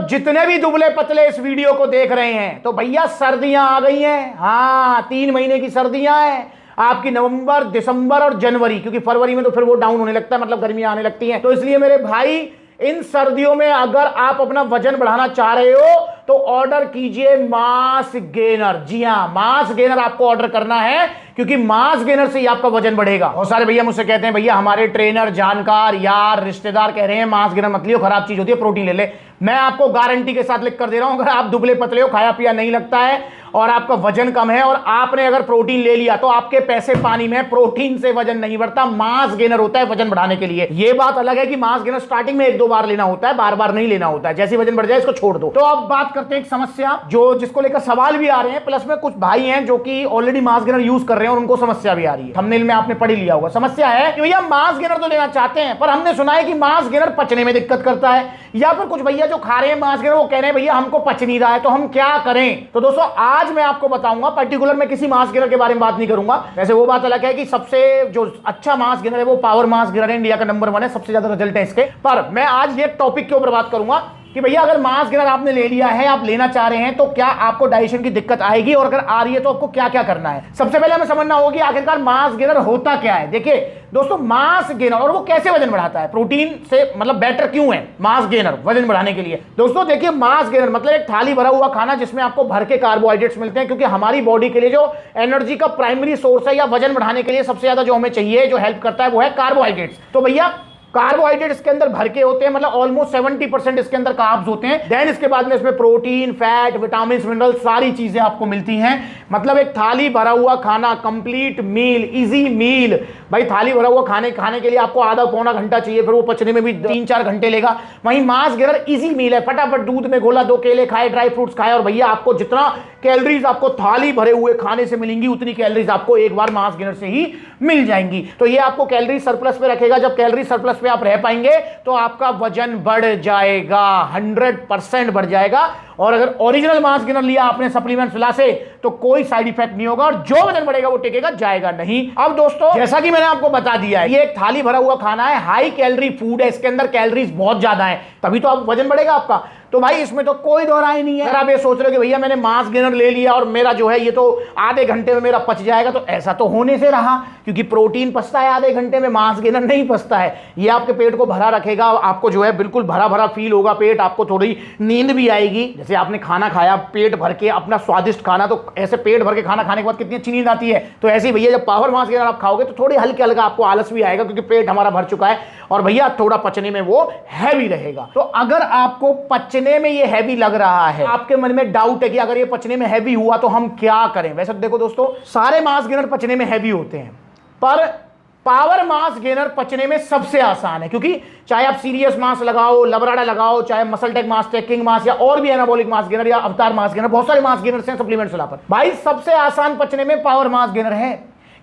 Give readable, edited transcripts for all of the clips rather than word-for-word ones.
जितने भी दुबले पतले इस वीडियो को देख रहे हैं, तो भैया सर्दियां आ गई हैं। हाँ, 3 महीने की सर्दियां हैं आपकी, नवंबर, दिसंबर और जनवरी, क्योंकि फरवरी में तो फिर वो डाउन होने लगता है, मतलब गर्मियां आने लगती हैं। तो इसलिए मेरे भाई इन सर्दियों में अगर आप अपना वजन बढ़ाना चाह रहे हो तो ऑर्डर कीजिए मास गेनर। जी हां, मास गेनर आपको ऑर्डर करना है, क्योंकि मास गेनर से ही आपका वजन बढ़ेगा। बहुत सारे भैया मुझसे कहते हैं भैया हमारे ट्रेनर, जानकार, यार, रिश्तेदार कह रहे हैं मास गेनर मत लियो, खराब चीज होती है, प्रोटीन ले ले। मैं आपको गारंटी के साथ लिख कर दे रहा हूं, अगर आप दुबले पतले हो, खाया पिया नहीं लगता है और आपका वजन कम है और आपने अगर प्रोटीन ले लिया तो आपके पैसे पानी में। प्रोटीन से वजन नहीं बढ़ता, मास गेनर होता है वजन बढ़ाने के लिए। यह बात अलग है कि मास गेनर स्टार्टिंग में 1-2 बार लेना होता है, बार बार नहीं लेना होता है। जैसे वजन बढ़ जाए इसको छोड़ दो। तो अब बात करते हैं एक समस्या जो जिसको लेकर सवाल भी आ रहे हैं, प्लस में कुछ भाई हैं जो कि ऑलरेडी मास गेनर यूज कर रहे हैं और उनको समस्या भी आ रही है। थंबनेल में आपने पढ़ ही लिया होगा। समस्या है कि भैया मास गेनर तो लेना चाहते हैं, पर हमने सुना है कि मास गेनर पचने में दिक्कत करता है, या फिर कुछ भैया जो खा रहे हैं मास गेनर वो कह रहे हैं भैया हमको पच नहीं रहा है, तो हम क्या करें। तो दोस्तों आज मैं आपको बताऊंगा, पर्टिकुलर मैं किसी मास गेनर के बारे में बात नहीं करूंगा। वैसे वो बात अलग है कि सबसे जो अच्छा मास गेनर है वो पावर मास गेनर है, इंडिया का नंबर 1 है, सबसे ज्यादा रिजल्ट है इसके। पर मैं आज ये टॉपिक के ऊपर बात करूंगा कि भैया अगर मास गेनर आपने ले लिया है, आप लेना चाह रहे हैं, तो क्या आपको डाइजेशन की दिक्कत आएगी, और अगर आ रही है तो आपको क्या क्या करना है। सबसे पहले हमें समझना होगी आखिरकार मास गेनर होता क्या है। देखिए दोस्तों, मास गेनर और वो कैसे वजन बढ़ाता है, प्रोटीन से मतलब बेटर क्यों है मास गेनर वजन बढ़ाने के लिए। दोस्तों देखिए, मास गेनर मतलब एक थाली भरा हुआ खाना जिसमें आपको भर के कार्बोहाइड्रेट्स मिलते हैं, क्योंकि हमारी बॉडी के लिए जो एनर्जी का प्राइमरी सोर्स है या वजन बढ़ाने के लिए सबसे ज्यादा जो हमें चाहिए, जो हेल्प करता है, वो है कार्बोहाइड्रेट्स। तो भैया कार्बोहाइड्रेट इसके अंदर भर के होते हैं, मतलब ऑलमोस्ट 70% इसके अंदर कार्ब्स होते हैं। देन इसके बाद में इसमें प्रोटीन, फैट, विटामिन, मिनरल सारी चीजें आपको मिलती हैं। मतलब एक थाली भरा हुआ खाना, कंप्लीट मील, इजी मील। भाई थाली भरा हुआ खाने के लिए आपको आधा पौना घंटा चाहिए, फिर वो पचने में भी 3-4 घंटे लेगा। वहीं मास गेनर इजी मील है, फटाफट दूध में घोला, 2 केले खाए, ड्राई फ्रूट्स खाए, और भैया आपको जितना कैलोरीज आपको थाली भरे हुए खाने से मिलेंगी उतनी कैलोरीज आपको एक बार मास गेनर से ही मिल जाएंगी। तो ये आपको कैलोरी सरप्लस पे रखेगा। जब कैलोरी सरप्लस पे आप रह पाएंगे तो आपका वजन बढ़ जाएगा, 100% बढ़ जाएगा। और अगर ओरिजिनल मास गेनर लिया आपने सप्लीमेंट फिला से तो कोई साइड इफेक्ट नहीं होगा, और जो वजन बढ़ेगा वो टिकेगा, जाएगा नहीं। अब दोस्तों जैसा कि मैंने आपको बता दिया है, ये एक थाली भरा हुआ खाना है, हाई कैलोरी फूड है, इसके अंदर कैलोरीज बहुत ज्यादा है, तभी तो आप वजन बढ़ेगा आपका। तो भाई इसमें तो कोई दो राय नहीं है। अगर आप ये सोच रहे हो कि भैया मैंने मास गेनर ले लिया और मेरा जो है ये तो आधे घंटे में मेरा पच जाएगा, तो ऐसा तो होने से रहा, क्योंकि प्रोटीन पचता है आधे घंटे में, मास गेनर नहीं पचता है। ये आपके पेट को भरा रखेगा, आपको जो है बिल्कुल भरा भरा फील होगा पेट, आपको थोड़ी नींद भी आएगी। जैसे आपने खाना खाया पेट भर के, अपना स्वादिष्ट खाना, तो ऐसे पेट भर के खाना खाने के बाद कितनी अच्छी नींद आती है। तो ऐसे ही भैया जब पावर मास गेनर आप खाओगे तो थोड़ी हल्के हल्का आपको आलस भी आएगा, क्योंकि पेट हमारा भर चुका है, और भैया थोड़ा पचने में वो हैवी रहेगा। तो अगर आपको पचने में ये हैवी लग रहा है, आपके मन में डाउट है कि अगर ये पचने में हैवी हुआ तो हम क्या करें। वैसे देखो दोस्तों, सारे मास गेनर पचने में हैवी होते हैं, पर पावर मास गेनर पचने में सबसे आसान है, क्योंकि चाहे आप सीरियस मास लगाओ, लबराडा लगाओ, चाहे मसल टेक मास, टेकिंग मास, या और भी एनाबॉलिक मास गेनर या अवतार मास गेनर, बहुत सारे मास गेनर हैं सप्लीमेंट्स पर। भाई सबसे आसान पचने में पावर मास गेनर है,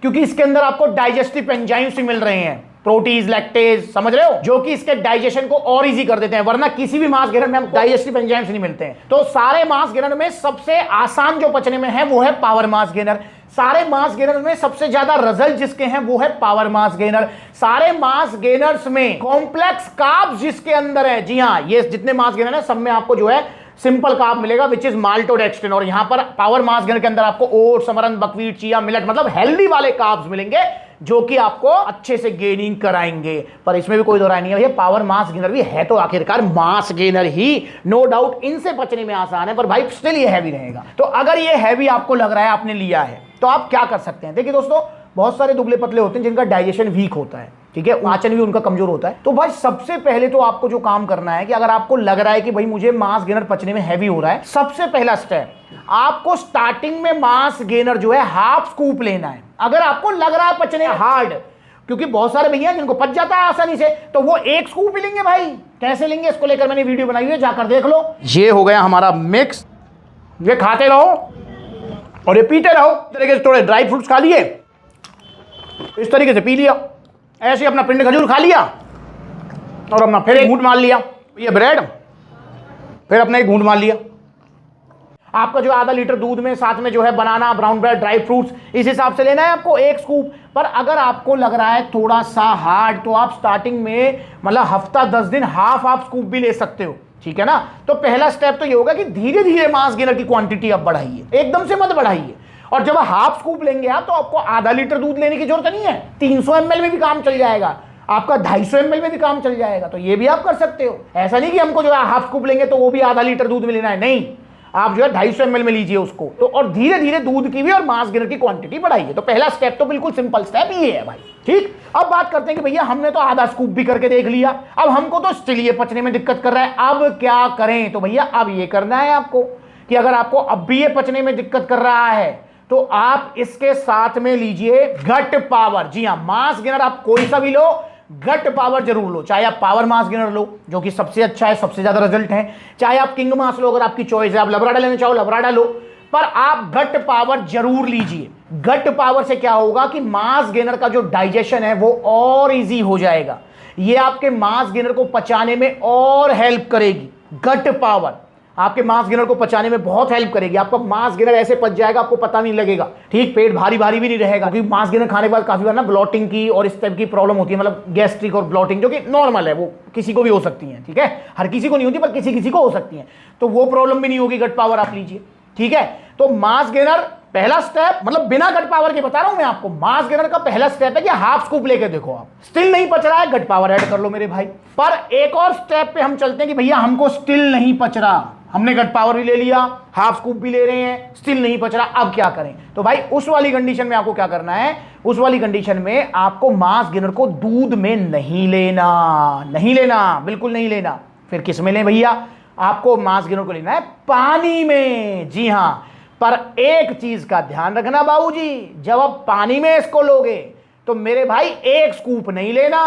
क्योंकि इसके अंदर आपको डाइजेस्टिव एंजाइम्स मिल रहे हैं, प्रोटीज, लैक्टेज, समझ रहे हो, जो कि इसके डाइजेशन को और इजी कर देते हैं, वरना किसी भी मास गेनर में हमको डाइजेस्टिव एंजाइम्स नहीं मिलते हैं। तो सारे मास गेनर में सबसे आसान जो पचने में है वो है पावर मास गेनर। सारे मास गेनर में सबसे ज्यादा रिजल्ट जिसके हैं वो है पावर मास गेनर। सारे मास गेनर्स में कॉम्प्लेक्स कार्ब्स जिसके अंदर है, जी हां, ये जितने मास गेनर है सब में आपको जो है सिंपल कार्ब मिलेगा, विच इज माल्टोडेक्स्ट्रिन। और यहां पर पावर मास गेनर के अंदर आपको oats, amaranth, buckwheat, chia, millet, मतलब हेल्दी वाले कार्ब्स मिलेंगे जो कि आपको अच्छे से गेनिंग कराएंगे। पर इसमें भी कोई दो राय नहीं है, ये पावर मास गेनर भी है तो आखिरकार मास गेनर ही, नो डाउट इनसे बचने में आसान है, पर भाई स्टिल ये हैवी रहेगा। तो अगर ये हैवी आपको लग रहा है, आपने लिया है, तो आप क्या कर सकते हैं। देखिए दोस्तों, बहुत सारे दुबले पतले होते हैं जिनका डाइजेशन वीक होता है, ठीक है, पाचन भी उनका कमजोर होता है। तो भाई सबसे पहले तो आपको जो काम करना है कि अगर आपको लग रहा है कि भाई मुझे मास गेनर पचने में हैवी हो रहा है, सबसे पहला स्टेप आपको स्टार्टिंग में मास गेनर जो है हाफ स्कूप लेना है। अगर आपको लग रहा है पचने हार्ड, क्योंकि बहुत सारे भैया जिनको पच जाता है आसानी से, तो वो 1 स्कूप लेंगे। भाई कैसे लेंगे इसको लेकर मैंने वीडियो बनाई है, जाकर देख लो। ये हो गया हमारा मिक्स, ये खाते रहो और ये पीते रहो। इस तरीके से थोड़े ड्राई फ्रूट्स खा लिए, इस तरीके से पी लिया, ऐसे अपना पिंड खजूर खा लिया और अपना फिर एक घूंट मार लिया, ये ब्रेड, फिर अपना एक घूंट मार लिया। आपका जो आधा लीटर दूध में साथ में जो है बनाना, ब्राउन ब्रेड, ड्राई फ्रूट्स, इस हिसाब से लेना है आपको 1 स्कूप। पर अगर आपको लग रहा है थोड़ा सा हार्ड, तो आप स्टार्टिंग में मतलब हफ्ता 10 दिन हाफ स्कूप भी ले सकते हो, ठीक है ना। तो पहला स्टेप तो ये होगा कि धीरे धीरे मास गेनर की क्वांटिटी आप बढ़ाइए, एकदम से मत बढ़ाइए। और जब हाफ स्कूप लेंगे आप तो आपको आधा लीटर दूध लेने की जरूरत नहीं है, 300 ml में भी काम चल जाएगा, आपका 250 ml में भी काम चल जाएगा। तो ये भी आप कर सकते हो। ऐसा नहीं कि हमको जो है हाफ स्कूप लेंगे तो वो भी आधा लीटर दूध में लेना है, नहीं, आप जो है 250 ml में लीजिए उसको। तो और धीरे धीरे दूध की भी और मास गेनर की क्वांटिटी बढ़ाइए। तो पहला स्टेप तो बिल्कुल सिंपल स्टेप ये है भाई, ठीक। अब बात करते हैं कि भैया हमने तो आधा स्कूप भी करके देख लिया, अब हमको तो स्टिल ये पचने में दिक्कत कर रहा है, अब क्या करें। तो भैया अब ये करना है आपको कि अगर आपको अब भी ये पचने में दिक्कत कर रहा है तो आप इसके साथ में लीजिए गट पावर। जी हां, मास गेनर आप कोई सा भी लो, गट पावर जरूर लो। चाहे आप पावर मास गेनर लो जो कि सबसे अच्छा है, सबसे ज्यादा रिजल्ट है, चाहे आप किंग मास लो, अगर आपकी चॉइस है, आप लबराडा लेना चाहो लबराडा लो, पर आप गट पावर जरूर लीजिए। गट पावर से क्या होगा कि मास गेनर का जो डाइजेशन है वो और इजी हो जाएगा, ये आपके मास गेनर को पचाने में और हेल्प करेगी। गट पावर आपके मास गेनर को पचाने में बहुत हेल्प करेगी। आपका मास गेनर ऐसे पच जाएगा आपको पता नहीं लगेगा, ठीक। पेट भारी भारी भी नहीं रहेगा, क्योंकि मास गेनर खाने के बाद काफी बार ना ब्लॉटिंग की और इस टाइप की प्रॉब्लम होती है, मतलब गैस्ट्रिक और ब्लॉटिंग, जो कि नॉर्मल है, वो किसी को भी हो सकती है, ठीक है। हर किसी को नहीं होती पर किसी किसी को हो सकती है, तो वो प्रॉब्लम भी नहीं होगी। गट पावर आप लीजिए, ठीक है। तो मास गेनर पहला स्टेप, मतलब बिना गट पावर के बता रहा हूं मैं आपको, मास गेनर का पहला स्टेप है कि हाफ स्कूप लेके देखो, आप स्टिल नहीं पच रहा है, गट पावर ऐड कर लो मेरे भाई। पर एक और स्टेप पे हम चलते हैं कि भैया हमको स्टिल नहीं पच रहा, हमने गट पावर भी ले लिया, हाफ स्कूप भी ले रहे हैं, स्टिल नहीं पच रहा, अब क्या करें। तो भाई उस वाली कंडीशन में आपको क्या करना है, उस वाली कंडीशन में आपको मास गेनर को दूध में नहीं लेना, नहीं लेना, बिल्कुल नहीं लेना। फिर किस में लें भैया, आपको मास गेनर को लेना है पानी में। जी हां, पर एक चीज का ध्यान रखना बाबूजी, जब आप पानी में इसको लोगे तो मेरे भाई एक स्कूप नहीं लेना,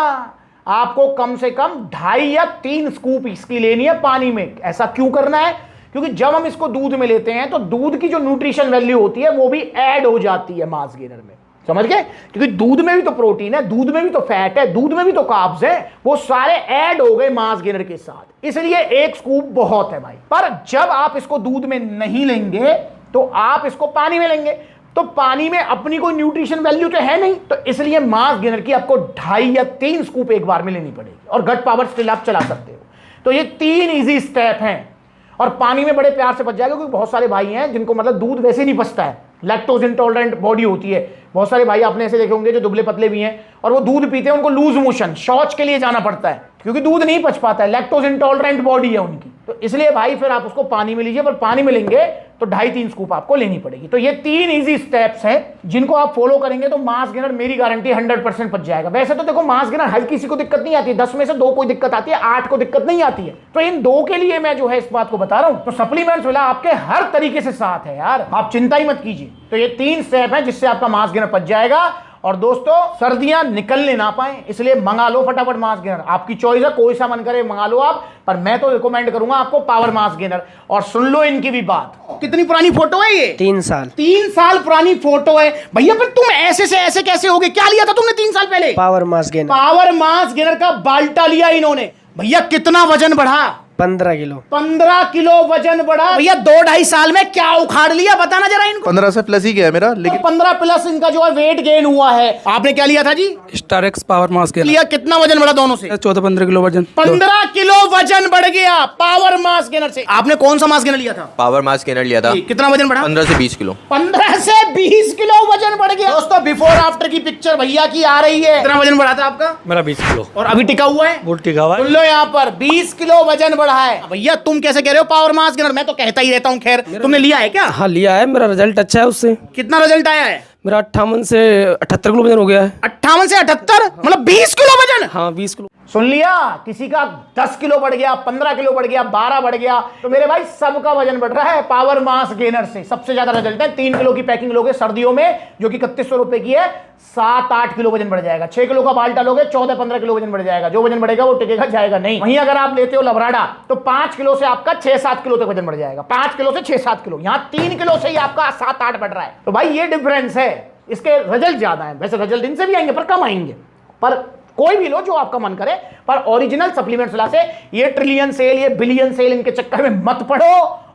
आपको कम से कम 2.5 या 3 स्कूप इसकी लेनी है पानी में। ऐसा क्यों करना है, क्योंकि जब हम इसको दूध में लेते हैं तो दूध की जो न्यूट्रिशन वैल्यू होती है वो भी ऐड हो जाती है मास गेनर में, समझ गए। क्योंकि दूध में भी तो प्रोटीन है, दूध में भी तो फैट है, दूध में भी तो कार्ब्स है, वो सारे ऐड हो गए मास गेनर के साथ, इसलिए एक स्कूप बहुत है भाई। पर जब आप इसको दूध में नहीं लेंगे तो आप इसको पानी में लेंगे, तो पानी में अपनी कोई न्यूट्रिशन वैल्यू तो है नहीं, तो इसलिए मास गेनर की आपको 2.5 या 3 स्कूप एक बार में लेनी पड़ेगी, और गट पावर स्टिल आप चला सकते हो। तो ये 3 इजी स्टेप हैं, और पानी में बड़े प्यार से बच जाएगा, क्योंकि बहुत सारे भाई हैं जिनको मतलब दूध वैसे नहीं पचता है, लैक्टोज इंटॉलरेंट बॉडी होती है। बहुत सारे भाई आपने ऐसे देखे होंगे जो दुबले पतले भी हैं और वो दूध पीते हैं, उनको लूज मोशन, शौच के लिए जाना पड़ता है, क्योंकि दूध नहीं पच पाता है, लैक्टोज इंटॉलरेंट बॉडी है उनकी। तो इसलिए भाई फिर आप उसको पानी में लीजिए, पर पानी में लेंगे तो 2.5-3 स्कूप आपको लेनी पड़ेगी। तो ये 3 इजी स्टेप्स हैं जिनको आप फॉलो करेंगे तो मास गेनर मेरी गारंटी 100% पच जाएगा। वैसे तो देखो मास गेनर हर किसी को दिक्कत नहीं आती है, 10 में से 2 को दिक्कत आती है, 8 को दिक्कत नहीं आती है। तो इन 2 के लिए मैं जो है इस बात को बता रहा हूं। तो सप्लीमेंट्स वाला आपके हर तरीके से साथ है यार, आप चिंता ही मत कीजिए। तो ये 3 स्टेप है जिससे आपका मास गेनर पच जाएगा। और दोस्तों सर्दियां निकलने ना पाए इसलिए मंगा लो फटाफट मास गेनर, आपकी चॉइस है, कोई सा मन करे मंगा लो आप, पर मैं तो रिकमेंड करूंगा आपको पावर मास गेनर। और सुन लो इनकी भी बात, कितनी पुरानी फोटो है ये, 3 साल 3 साल पुरानी फोटो है भैया। पर तुम ऐसे से ऐसे कैसे हो गए, क्या लिया था तुमने 3 साल पहले? Power mass gainer. Power mass gainer का बाल्टा लिया इन्होंने भैया। कितना वजन बढ़ा? 15 किलो। 15 किलो वजन बढ़ा भैया। 2-2.5 साल में क्या उखाड़ लिया बताना जरा इनको। 15 से प्लस ही गया मेरा, लेकिन 15 प्लस इनका जो है वेट गेन हुआ है। आपने क्या लिया था जी? स्टारेक्स पावर मास गेनर लिया। कितना वजन बढ़ा दोनों से? 14-15 किलो वजन। 15 किलो वजन बढ़ गया पावर मास गेनर से। आपने कौन सा मास गेनर लिया था? पावर मास गेनर लिया था। कितना वजन बढ़ा? 15 से 20 किलो। 15 से 20 किलो वजन बढ़ गया। दोस्तों बिफोर आफ्टर की पिक्चर भैया की आ रही है। कितना वजन बढ़ा था आपका? मेरा 20 किलो। और अभी टिका हुआ है? बुल टिका हुआ है। सुन लो यहाँ पर 20 किलो वजन बढ़ा है भैया। तुम कैसे कह रहे हो पावर मास गेनर? मैं तो कहता ही रहता हूँ। खैर तुमने लिया है क्या? हाँ लिया है, मेरा रिजल्ट अच्छा है उससे। कितना रिजल्ट आया है? मेरा 58 से 78 किलो वजन हो गया है। 58 से 78 मतलब 20 किलो वजन। हाँ 20 किलो। सुन लिया, किसी का 10 किलो बढ़ गया, 15 किलो बढ़ गया, 12 बढ़ गया, तो मेरे भाई सबका वजन बढ़ रहा है पावर मास गेनर से। सबसे ज्यादा रिजल्ट है। 3 किलो की पैकिंग लोगे सर्दियों में जो कि 3100 रुपए की है, 7-8 किलो वजन बढ़ जाएगा। 6 किलो का बाल्टा लोगे 14-15 किलो वजन बढ़ जाएगा। जो वजन बढ़ेगा वो टिकेगा जाएगा नहीं। वहीं अगर आप लेते हो लबराडा तो 5 किलो से आपका 6-7 किलो तक वजन बढ़ जाएगा। 5 किलो से 6-7 किलो, यहाँ 3 किलो से ही आपका 7-8 बढ़ रहा है। तो भाई ये डिफरेंस है, इसके रिजल्ट ज्यादा है। वैसे रिजल्ट इनसे भी आएंगे पर कम आएंगे, पर कोई भी लो जो आपका मन करे। पर ओरिजिनल सप्लीमेंट्स वाला से ये ट्रिलियन सेल, ये बिलियन सेल इनके चक्कर में मत पड़ो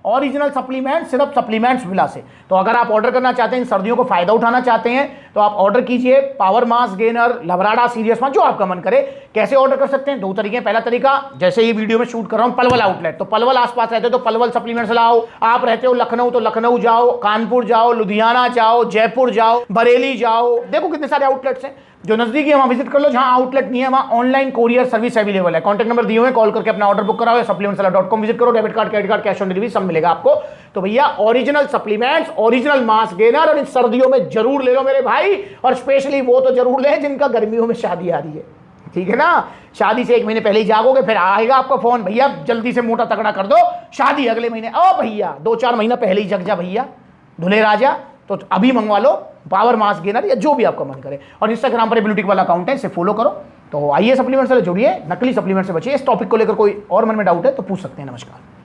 ओरिजिनल सप्लीमेंट सिर्फ सप्लीमेंट्स विला से। तो अगर आप ऑर्डर करना चाहते हैं, इन सर्दियों को फायदा उठाना चाहते हैं, तो आप ऑर्डर कीजिए पावर मास गेनर, लवराडा, सीरियस मास, जो आपका मन करे। कैसे ऑर्डर कर सकते हैं? दो तरीके हैं। पहला तरीका, जैसे ये वीडियो में शूट कर रहा हूं, पलवल आउटलेट, तो पलवल आसपास रहते हो तो पलवल सप्लीमेंट्स लाओ। आप रहते हो लखनऊ तो लखनऊ जाओ, कानपुर जाओ, लुधियाना जाओ, जयपुर जाओ, बरेली जाओ, देखो कितने सारे आउटलेट्स हैं। जो नजदीकी है वहां विजिट कर लो, जहां आउटलेट नहीं है वहां ऑनलाइन कोरियर सर्विस अवेलेबल है। कॉन्टैक्ट नंबर दिए हुए हैं, कॉल करके अपना ऑर्डर बुक कराओ या supplementsala.com विजिट करो। Debit card, credit card, cash on delivery सब मिलेगा आपको। तो भैया original supplements, original mass gainer, और इन सर्दियों में जरूर ले लो मेरे भाई, और स्पेशली वो तो जरूर ले जिनका गर्मियों में शादी आ रही है, ठीक है ना। शादी से 1 महीने पहले ही जागोगे, फिर आएगा आपका फोन, भैया जल्दी से मोटा तगड़ा कर दो, शादी अगले महीने। ओ भैया 2-4 महीना पहले ही जग जा भैया, धुले राजा। तो अभी मंगवा लो पावर मास गेनर या जो भी आपका मन करे। और इंस्टाग्राम पर ब्लूटिक वाला अकाउंट है, इसे फॉलो करो। तो आइए सप्लीमेंट से जुड़िए, नकली सप्लीमेंट से बचिए। इस टॉपिक को लेकर कोई और मन में डाउट है तो पूछ सकते हैं। नमस्कार।